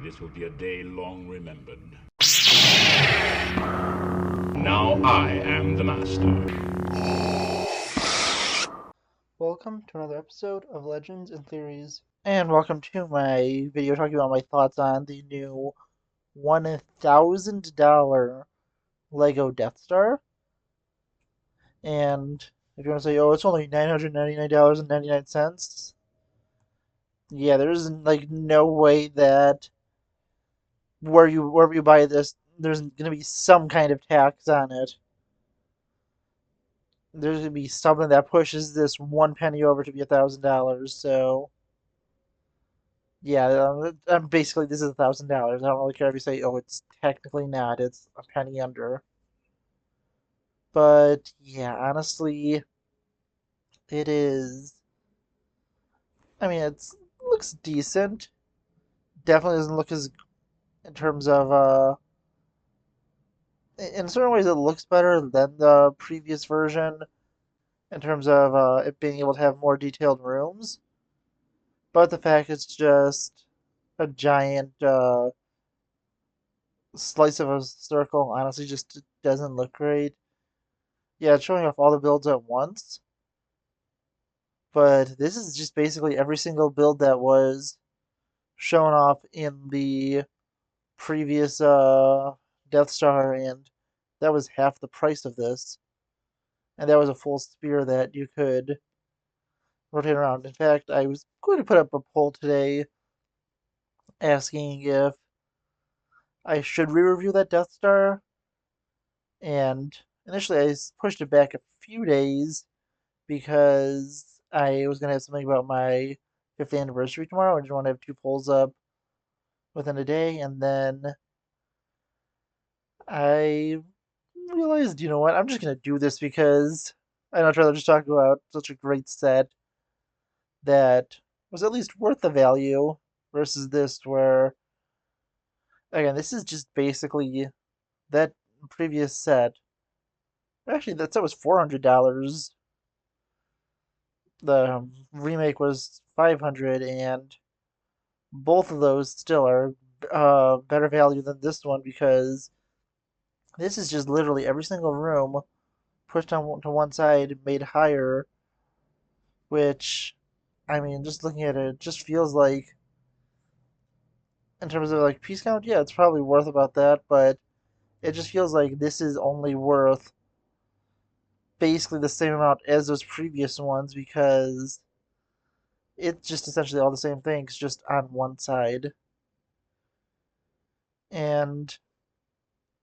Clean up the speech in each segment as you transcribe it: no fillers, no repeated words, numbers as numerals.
This will be a day long remembered. Now I am the master. Welcome to another episode of Legends and Theories. And welcome to my video talking about my thoughts on the new $1,000 Lego Death Star. And if you want to say, oh, it's only $999.99, yeah, there's like no way that wherever you buy this, there's gonna be some kind of tax on it. There's gonna be something that pushes this one penny over to be $1,000. So yeah, basically this is $1,000. I don't really care if you say, oh, it's technically not. It's a penny under. But yeah, honestly, it is. I mean, it looks decent. Definitely doesn't look as in terms of in certain ways it looks better than the previous version in terms of it being able to have more detailed rooms. But the fact it's just a giant slice of a circle honestly just doesn't look great. Yeah, it's showing off all the builds at once, but this is just basically every single build that was shown off in the previous Death Star, and that was half the price of this. And that was a full spear that you could rotate around. In fact, I was going to put up a poll today asking if I should re-review that Death Star, and initially I pushed it back a few days because I was gonna have something about my 50th anniversary tomorrow. I just want to have two polls up within a day, and then I realized, you know what, I'm just gonna do this because I'd much rather just talk about such a great set that was at least worth the value versus this, where again, this is just basically that previous set. Actually, that set was $400. The remake was 500, and both of those still are better value than this one because this is just literally every single room pushed on to one side, made higher, which, I mean, just looking at it, it just feels like, in terms of like piece count, yeah, it's probably worth about that, but it just feels like this is only worth basically the same amount as those previous ones because it's just essentially all the same things, just on one side. And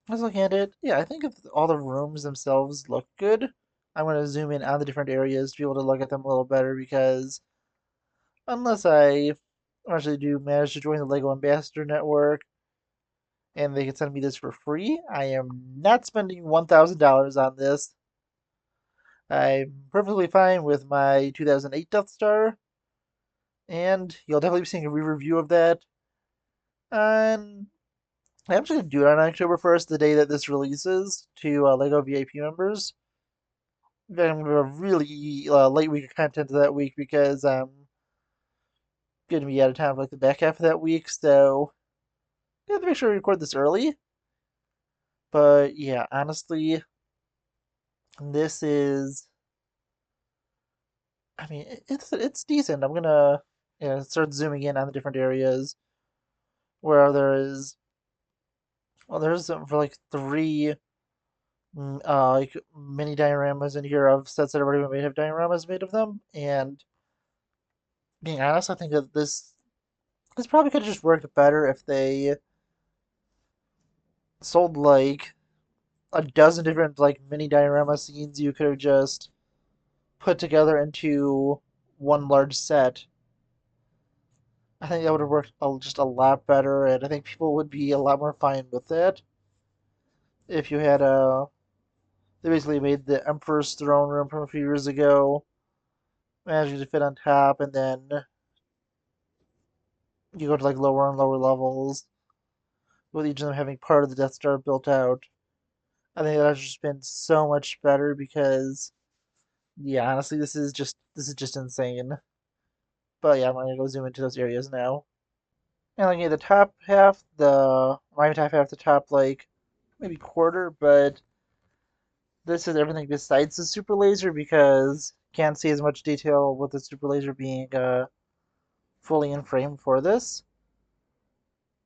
I was looking at it. Yeah, I think if all the rooms themselves look good, I'm going to zoom in on the different areas to be able to look at them a little better because unless I actually do manage to join the Lego Ambassador Network and they can send me this for free, I am not spending $1,000 on this. I'm perfectly fine with my 2008 Death Star, and you'll definitely be seeing a re-review of that. And I'm just going to do it on October 1st, the day that this releases, to Lego VIP members. I'm gonna have a really late week of content that week because I'm going to be out of town for like the back half of that week, so I have to make sure to record this early. But yeah, honestly, this is. I mean, it's decent. I'm gonna start zooming in on the different areas where there is. Well, there's for like three like mini dioramas in here of sets that already made have dioramas made of them, and being honest, I think that this probably could have just worked better if they sold like a dozen different like mini diorama scenes you could have just put together into one large set. I think that would have worked just a lot better, and I think people would be a lot more fine with that if you had a. They basically made the Emperor's throne room from a few years ago, managing to fit on top, and then you go to like lower and lower levels with each of them having part of the Death Star built out. I think that's just been so much better because, yeah, honestly, this is just insane. But yeah, I'm gonna go zoom into those areas now. And like the top half, my top half, the top like maybe quarter, but this is everything besides the super laser because can't see as much detail with the super laser being fully in frame for this.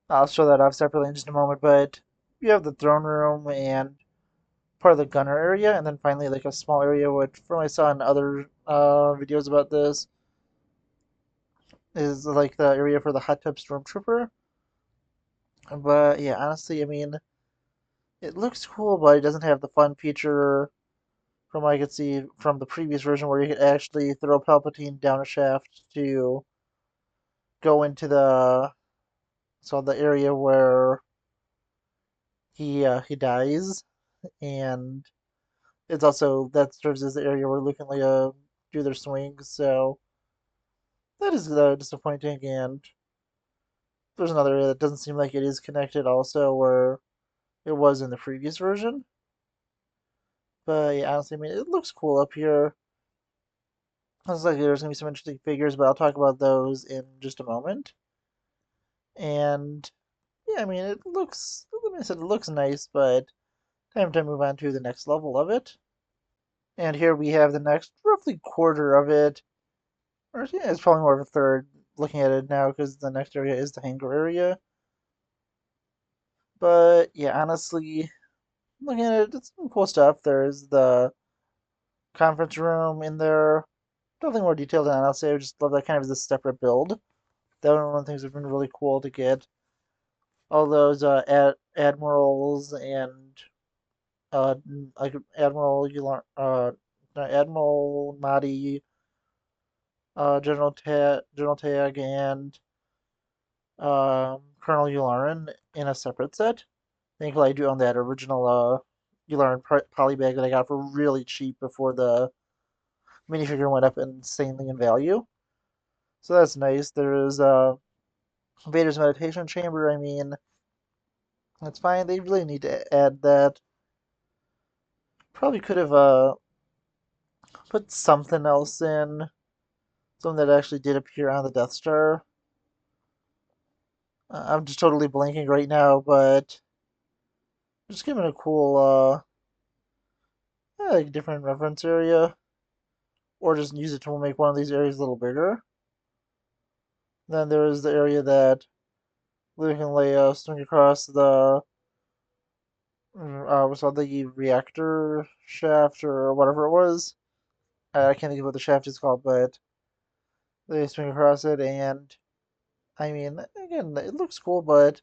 I'll show that off separately in just a moment, but you have the throne room and part of the gunner area, and then finally like a small area which from I saw in other videos about this is like the area for the hot tub stormtrooper. But yeah, honestly, I mean, it looks cool, but it doesn't have the fun feature from what I could see from the previous version where you could actually throw Palpatine down a shaft to go into the area where he dies, and it's also that serves as the area where Luke and Leia do their swings. So that is disappointing. And there's another area that doesn't seem like it is connected, also where it was in the previous version. But yeah, honestly, I mean, it looks cool up here. Looks like there's gonna be some interesting figures, but I'll talk about those in just a moment. And yeah, I mean, it looks, like I said, it looks nice, but time to move on to the next level of it. And here we have the next roughly quarter of it, or yeah, it's probably more of a third looking at it now because the next area is the hangar area. But yeah, honestly, looking at it, it's some cool stuff. There's the conference room in there. Nothing more detailed than that. I'll say I just love that kind of as a separate build. That one of the things that's been really cool to get all those admirals and uh like Admiral Mahdi, General Tag, and Colonel Yularen in a separate set. Thankfully, I do own that original Yularen polybag that I got for really cheap before the minifigure went up insanely in value. So that's nice. There's Vader's meditation chamber. I mean, that's fine. They really need to add that. Probably could have put something else in, something that actually did appear on the Death Star. I'm just totally blanking right now, but just give it a cool, like different reference area, or just use it to make one of these areas a little bigger. Then there is the area that Luke and Leia swing across what's called the reactor shaft or whatever it was. I can't think of what the shaft is called, but they swing across it, and I mean, again, it looks cool, but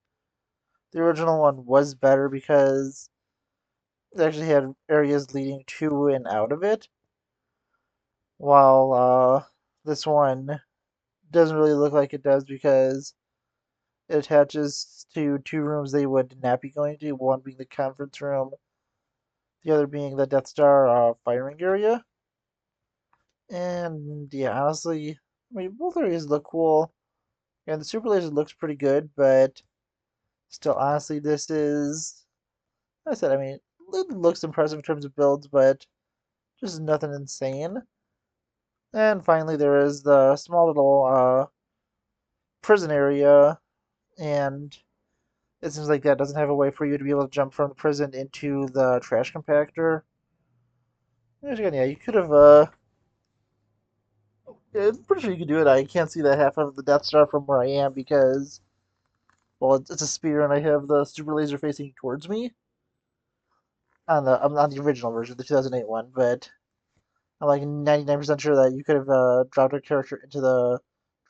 the original one was better because it actually had areas leading to and out of it, while this one doesn't really look like it does because it attaches to two rooms they would not be going to, one being the conference room, the other being the Death Star firing area. And yeah, honestly, I mean, both areas look cool. And the Super Laser looks pretty good, but still, honestly, this is, like I said, I mean, it looks impressive in terms of builds, but just nothing insane. And finally, there is the small little prison area, and it seems like that doesn't have a way for you to be able to jump from the prison into the trash compactor. Which again, yeah, you could have. Yeah, I'm pretty sure you could do it. I can't see that half of the Death Star from where I am because, well, it's a spear and I have the super laser facing towards me on the original version, the 2008 one. But I'm like 99% sure that you could have dropped a character into the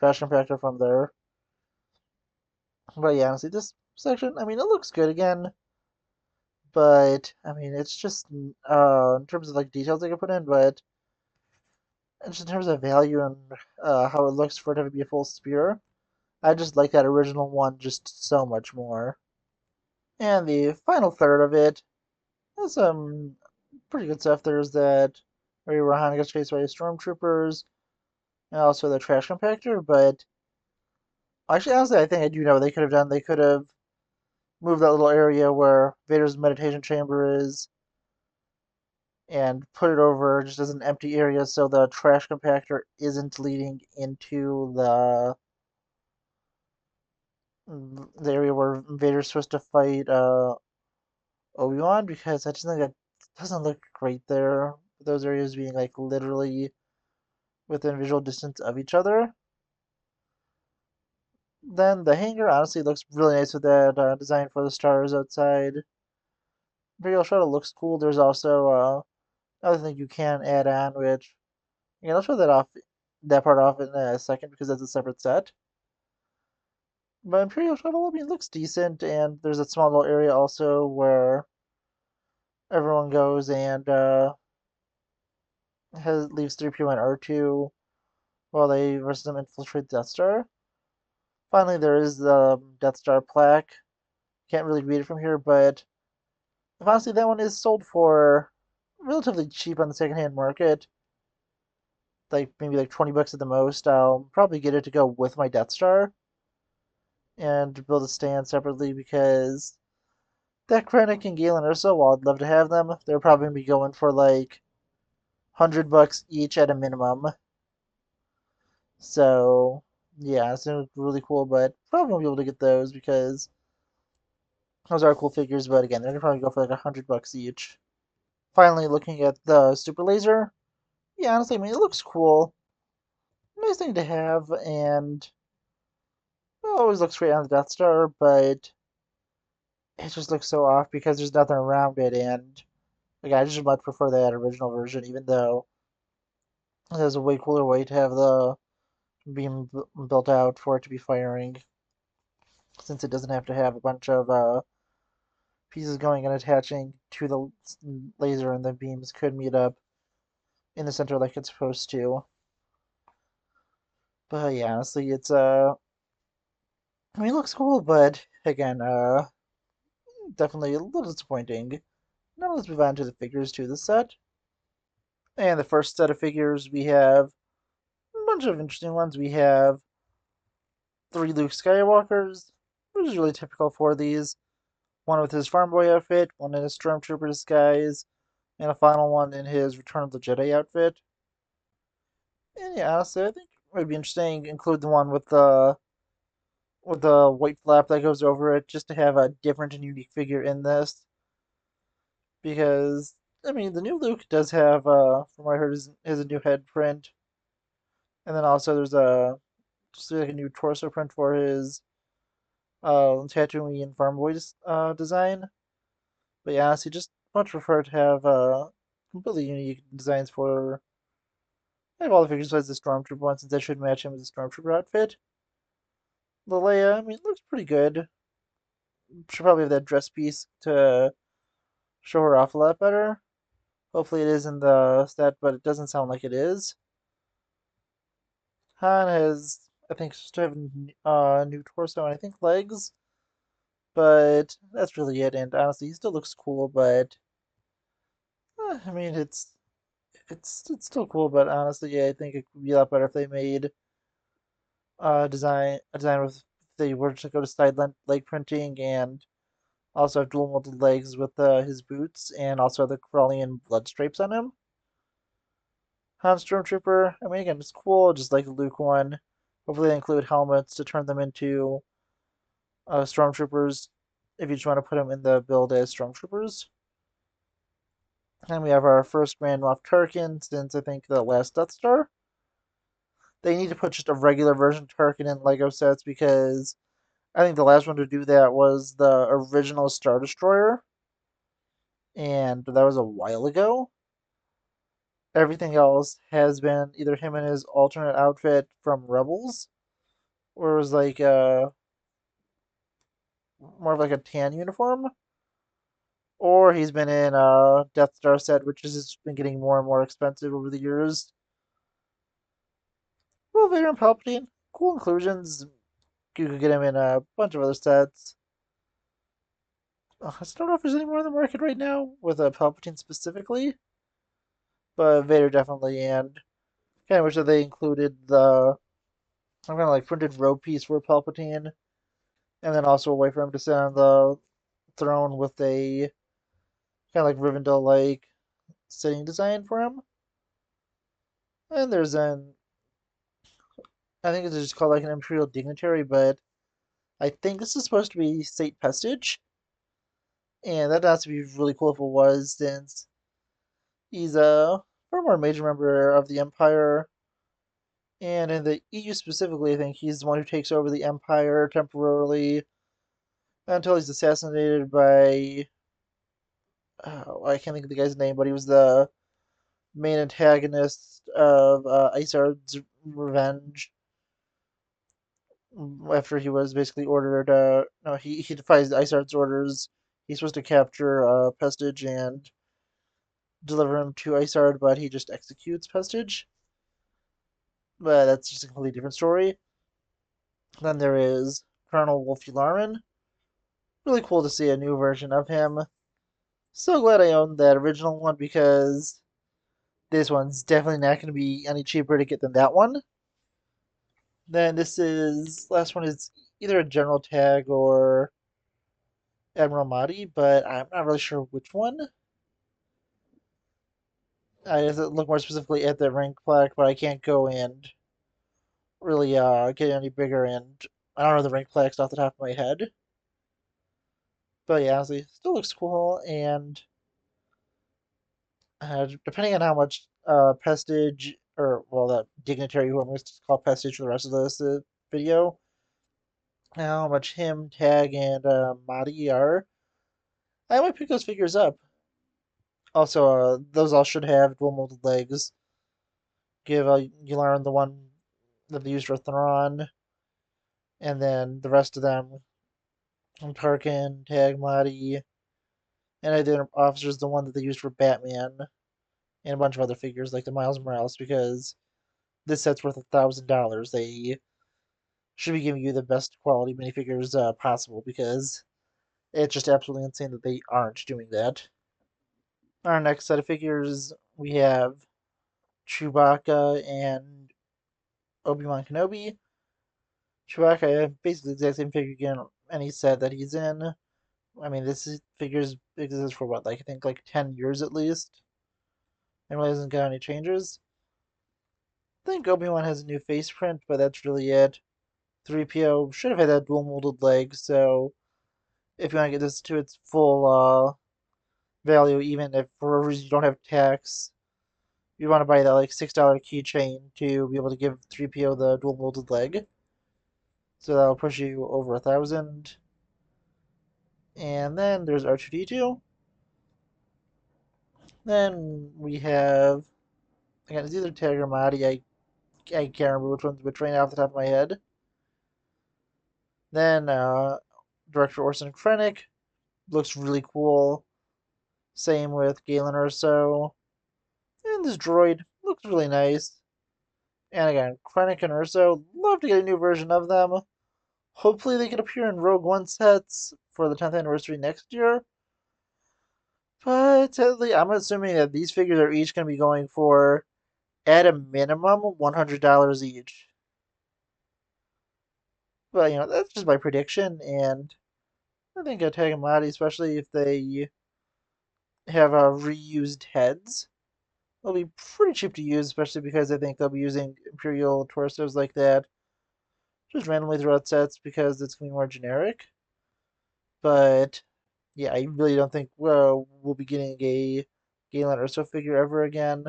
trash compactor from there. But yeah, honestly, this section, I mean, it looks good again, but I mean, it's just in terms of like details they could put in, but just in terms of value and how it looks for it to be a full spear, I just like that original one just so much more. And the final third of it has some pretty good stuff. There's that where Rohan gets chased by stormtroopers, and also the trash compactor. But actually, honestly, I think I do know what they could have done. They could have moved that little area where Vader's meditation chamber is and put it over just as an empty area so the trash compactor isn't leading into the area where Vader's supposed to fight Obi-Wan, because I just think that doesn't look great there. Those areas being like literally within visual distance of each other. Then the hangar honestly looks really nice with that design for the stars outside. Imperial Shuttle looks cool. There's also another thing you can add on, which I'll show that part off in a second because that's a separate set. But Imperial Shuttle, I mean, looks decent, and there's a small little area also where everyone goes and leaves 3PO and R2 while they versus them infiltrate Death Star. Finally, there is the Death Star plaque. Can't really read it from here, but honestly, that one is sold for relatively cheap on the secondhand market. Like maybe like 20 bucks at the most. I'll probably get it to go with my Death Star and build a stand separately because that Krennic and Galen Urso, while I'd love to have them, they're probably gonna be going for like 100 bucks each at a minimum. So yeah, it's gonna be really cool, but probably won't be able to get those because those are cool figures. But again, they're gonna probably go for like 100 bucks each. Finally, looking at the Super Laser, yeah, honestly, I mean, it looks cool. Nice thing to have, and it always looks great on the Death Star, but it just looks so off because there's nothing around it, and like I just much prefer that original version, even though there's a way cooler way to have the beam built out for it to be firing, since it doesn't have to have a bunch of pieces going and attaching to the laser, and the beams could meet up in the center like it's supposed to. But yeah, honestly, it's I mean, it looks cool, but again, definitely a little disappointing. Now let's move on to the figures to the set. And the first set of figures, we have a bunch of interesting ones. We have three Luke Skywalkers, which is really typical for these. One with his farm boy outfit, one in his stormtrooper disguise, and a final one in his Return of the Jedi outfit. And yeah, honestly, I think it would be interesting to include the one with the white flap that goes over it, just to have a different and unique figure in this. Because I mean, the new Luke does have, from what I heard, is a new head print, and then also there's a just like a new torso print for his Tatooine Farm Boys design. But yeah, honestly, just much prefer to have completely unique designs for I have all the figures besides the Stormtrooper one, since that should match him with the Stormtrooper outfit. The Leia, I mean, looks pretty good. Should probably have that dress piece to show her off a lot better. Hopefully it is in the set, but it doesn't sound like it is. Han has, I think, still have a new torso and I think legs, but that's really it. And honestly, he still looks cool, but I mean, it's still cool. But honestly, yeah, I think it could be a lot better if they made a design with if they were to go to side leg printing and also have dual molded legs with his boots and also the Corellian blood stripes on him. Han Stormtrooper, I mean, again, it's cool, just like the Luke one. Hopefully, they include helmets to turn them into Stormtroopers if you just want to put them in the build as Stormtroopers. And we have our first Grand Moff Tarkin since I think the last Death Star. They need to put just a regular version of Tarkin in Lego sets because I think the last one to do that was the original Star Destroyer, and that was a while ago. Everything else has been either him in his alternate outfit from Rebels, or it was like more of like a tan uniform, or he's been in a Death Star set, which has just been getting more and more expensive over the years. Well, Vader and Palpatine, cool inclusions. You could get him in a bunch of other sets. I don't know if there's any more in the market right now with Palpatine specifically, but Vader definitely. And kind of wish that they included the some kind of like printed robe piece for Palpatine, and then also a way for him to sit on the throne with a kind of like Rivendell like sitting design for him. And there's an I think it's just called like an Imperial Dignitary, but I think this is supposed to be Saint Pestage, and that has to be really cool if it was, since he's a far more major member of the Empire. And in the EU specifically, I think he's the one who takes over the Empire temporarily until he's assassinated by. I can't think of the guy's name, but he was the main antagonist of Isard's Revenge. After he was basically ordered, no, he defies Isard's orders. He's supposed to capture Pestage and deliver him to Isard, but he just executes Pestage. But that's just a completely different story. Then there is Colonel Wolf Yularen. Really cool to see a new version of him. So glad I owned that original one because this one's definitely not going to be any cheaper to get than that one. Then this is last one is either a general tag or Admiral Mahdi, but I'm not really sure which one. I have to look more specifically at the rank plaque, but I can't go and really get any bigger, and I don't know the rank plaques off the top of my head. But yeah, honestly, still looks cool, and depending on how much Pestage, or well, that dignitary who I'm going to call Pestage for the rest of this video, how much him, Tag, and Mahdi are, I might pick those figures up. Also, those all should have dual molded legs. Give Yularen the one that they used for Thrawn, and then the rest of them, Tarkin, Tag, Mahdi, and I did officers the one that they used for Batman, and a bunch of other figures like the Miles Morales, because this set's worth $1,000. They should be giving you the best quality minifigures possible, because it's just absolutely insane that they aren't doing that. Our next set of figures, we have Chewbacca and Obi-Wan Kenobi. Chewbacca, basically the exact same figure again, any set that he's in. I mean, figures exists for what, like I think like 10 years at least. It really hasn't got any changes. I think Obi-Wan has a new face print, but that's really it. 3PO should have had that dual molded leg, so if you want to get this to its full value, even if for whatever reason you don't have tax, you want to buy that like $6 keychain to be able to give 3PO the dual molded leg. So that'll push you over 1,000. And then there's R2D2. Then we have, again, it's either Tag or Mahdi. I can't remember which one's which right now off the top of my head. Then Director Orson Krennic looks really cool. Same with Galen Urso. And this droid looks really nice. And again, Krennic and Urso, love to get a new version of them. Hopefully they can appear in Rogue One sets for the 10th anniversary next year. But sadly, I'm assuming that these figures are each going to be going for, at a minimum, $100 each. But, that's just my prediction, and I think Tag and Mahdi, especially if they have reused heads, they'll be pretty cheap to use, especially because I think they'll be using Imperial torsos like that just randomly throughout sets because it's going to be more generic. But yeah, I really don't think we'll be getting a Galen Urso figure ever again.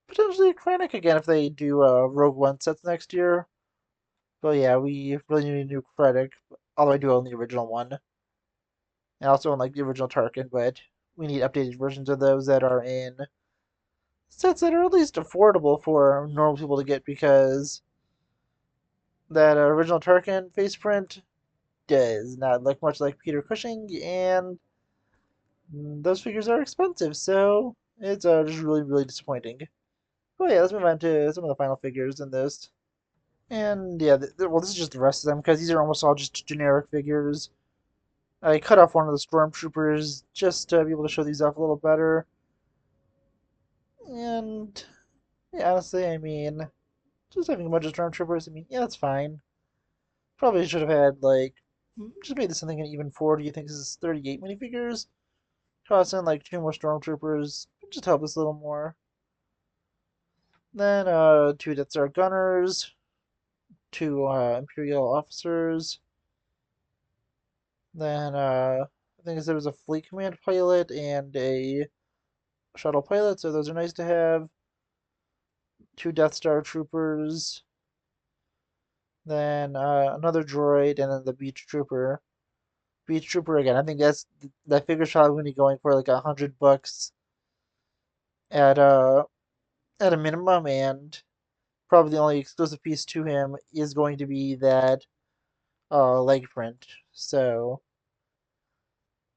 Potentially a Krennic again if they do Rogue One sets next year. But yeah, we really need a new Krennic, although I do own the original one. I also own like the original Tarkin, but we need updated versions of those that are in sets that are at least affordable for normal people to get, because that original Tarkin face print does not look much like Peter Cushing, and those figures are expensive, so it's just really, really disappointing. But yeah, let's move on to some of the final figures in this. And yeah, well, this is just the rest of them, because these are almost all just generic figures. I cut off one of the Stormtroopers just to be able to show these off a little better. And yeah, honestly, I mean, just having a bunch of Stormtroopers, I mean, yeah, that's fine. Probably should have had, like, just made this something an even 40. You think this is 38 minifigures? Toss in, like, two more Stormtroopers. Just help us a little more. Then, two Death Star Gunners. 2 Imperial officers. Then I think there was a fleet command pilot and a shuttle pilot, so those are nice to have. 2 Death Star troopers. Then another droid, and then the beach trooper. Beach trooper again. I think that figure shot going to be going for like $100 at at a minimum, and probably the only exclusive piece to him is going to be that leg print. So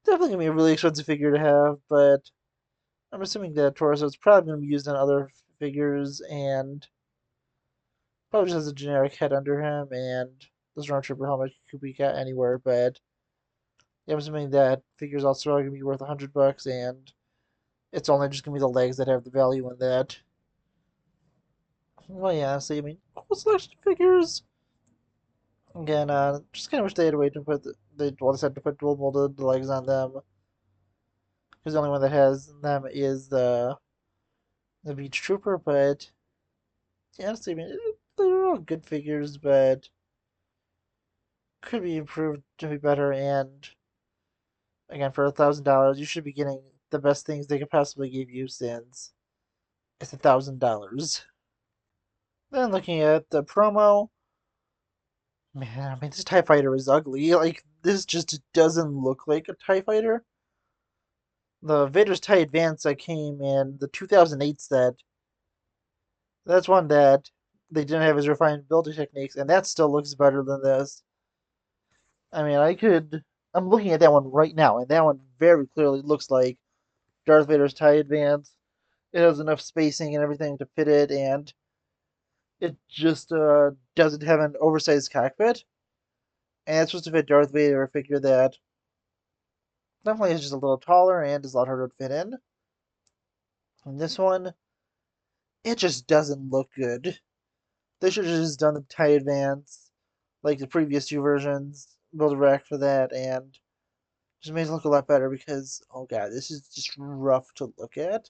definitely gonna be a really expensive figure to have, but I'm assuming that torso is probably gonna be used on other figures and probably just has a generic head under him and the Stormtrooper helmet could be got anywhere, but yeah, I'm assuming that figure's also gonna be worth $100 and it's only just gonna be the legs that have the value in that. Well, yeah, so I mean, cool selection of figures. Again, just kind of wish they had a way to put they decided to put dual molded legs on them because the only one that has them is the Beach Trooper. But yeah, honestly, I mean, they're all good figures, but could be improved to be better. And again, for $1,000, you should be getting the best things they could possibly give you since it's $1,000. Then looking at the promo, man, I mean, this TIE Fighter is ugly. Like, this just doesn't look like a TIE Fighter. The Vader's TIE Advance that came in the 2008 set, that's one that they didn't have as refined building techniques, and that still looks better than this. I mean, I'm looking at that one right now, and that one very clearly looks like Darth Vader's TIE Advance. It has enough spacing and everything to fit it, and it just doesn't have an oversized cockpit. And it's supposed to fit Darth Vader, a figure that definitely is just a little taller and is a lot harder to fit in. And this one, it just doesn't look good. They should have just done the TIE Advance like the previous 2 versions, build a rack for that, and just made it look a lot better because, oh god, this is just rough to look at.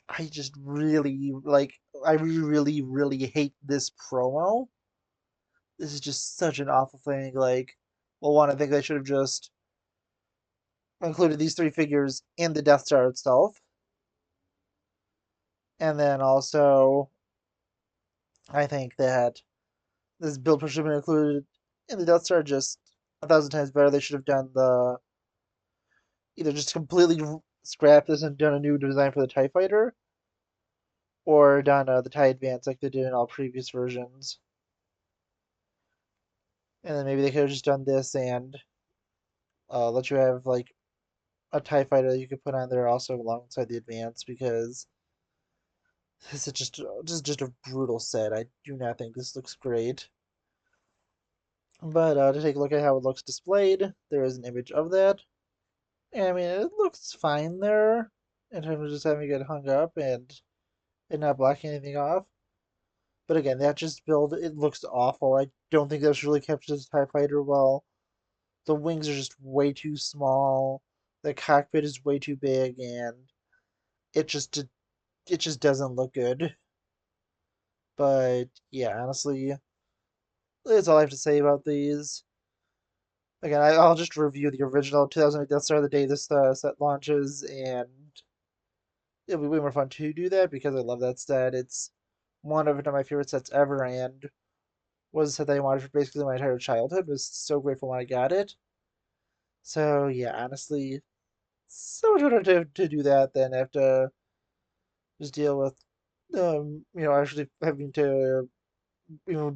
I just really, I really, really hate this promo. This is just such an awful thing. Like, well, one, I think they should have just included these 3 figures in the Death Star itself. And then also, I think that this build should have been included in the Death Star just 1,000 times better. They should have done the either just completely scrapped this and done a new design for the TIE Fighter, or done the TIE Advance like they did in all previous versions. And then maybe they could have just done this and let you have like a TIE Fighter that you could put on there also alongside the Advance because this is just a brutal set. I do not think this looks great. But to take a look at how it looks displayed, there is an image of that. And I mean, it looks fine there in terms of just having it hung up and it not blocking anything off. But again, that just build, it looks awful. I don't think that's really captures the TIE Fighter well. The wings are just way too small. The cockpit is way too big, and it just it just doesn't look good. But yeah, honestly, that's all I have to say about these. Again, I'll just review the original 2008 Death Star the day this set launches, and it'll be way more fun to do that because I love that set. It's one of my favorite sets ever, and was a set that I wanted for basically my entire childhood. Was so grateful when I got it. So yeah, honestly, so much better to do that than have to just deal with, actually having to,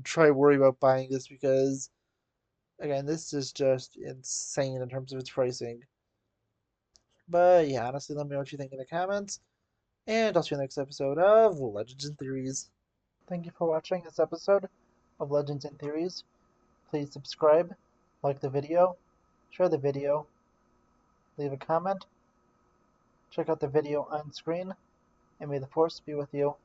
try worry about buying this because again, this is just insane in terms of its pricing. But yeah, honestly, let me know what you think in the comments, and I'll see you in the next episode of Legends and Theories. Thank you for watching this episode of Legends and Theories. Please subscribe, like the video, share the video, leave a comment, check out the video on screen, and may the Force be with you.